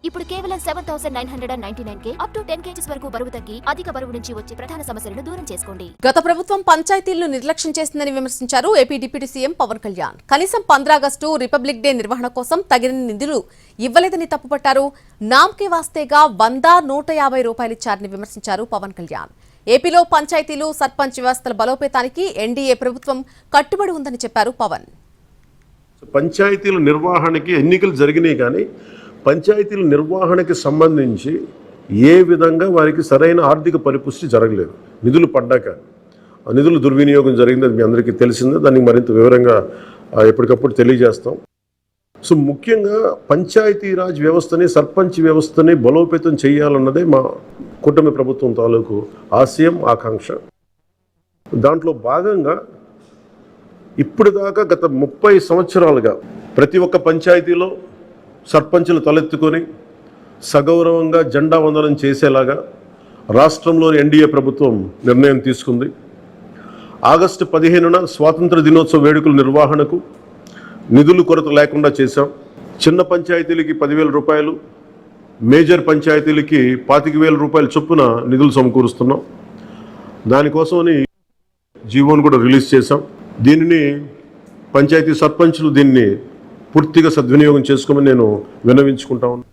ఇప్పుడు కేవలం 7,999 up to 10 kgs వరకు బరువు తగ్గి అధిక బరువు నుంచి వచ్చే ప్రధాన సమస్యలను దూరం చేసుకోండి. గత ప్రభుత్వం పంచాయతీలను నిర్లక్ష్యం చేసిందని విమర్శించారు AP deputy CM Pawan Kalyan. కనీసం 15 ఆగస్టు రిపబ్లిక్ డే నిర్వహణ కోసం తగిన నిధులు ఇవ్వలేదని తప్పుపట్టారు. నామ్కే వాస్తేగా 100-150 రూపాయలు ఇచ్చారని విమర్శించారు పవన్ కళ్యాణ్. ఏపీలో పంచాయతీలు సర్పంచ్ వ్యవస్థల బలోపేతానికి ఎన్డీఏ ప్రభుత్వం కట్టుబడి ఉందని చెప్పారు పవన్. పంచాయతీల నిర్వహణకి ఎన్నికలు జరిగినాయి కానీ పంచాయతీల నిర్వహణకి సంబంధించి ఏ విధంగా వారికి సరైన ఆర్థిక పరిపుష్టి జరగలేదు. నిధులు పడ్డాక నిధుల దుర్వినియోగం జరిగింది, అది మీ అందరికీ తెలిసిందే. దానికి మరింత వివరంగా ఎప్పటికప్పుడు తెలియజేస్తాం. సో ముఖ్యంగా పంచాయతీరాజ్ వ్యవస్థని సర్పంచ్ వ్యవస్థని బలోపేతం చేయాలన్నదే మా కూటమి ప్రభుత్వం తాలూకు ఆశయం, ఆకాంక్ష. దాంట్లో భాగంగా ఇప్పటిదాకా గత 30 సంవత్సరాలుగా ప్రతి ఒక్క పంచాయతీలో సర్పంచులు తలెత్తుకొని సగౌరవంగా జెండా వందనం చేసేలాగా రాష్ట్రంలోని ఎన్డీఏ ప్రభుత్వం నిర్ణయం తీసుకుంది. ఆగస్టు 15న స్వాతంత్ర దినోత్సవ వేడుకల నిర్వహణకు నిధులు కొరత లేకుండా చేశాం. చిన్న పంచాయతీలకి 10,000 రూపాయలు, మేజర్ పంచాయతీలకి 25,000 రూపాయల చొప్పున నిధులు సమకూరుస్తున్నాం. దానికోసమని జీవోను కూడా రిలీజ్ చేశాం. దీనిని పంచాయతీ సర్పంచులు దీన్ని పూర్తిగా సద్వినియోగం చేసుకోమని నేను విన్నవించుకుంటా ఉన్నాను.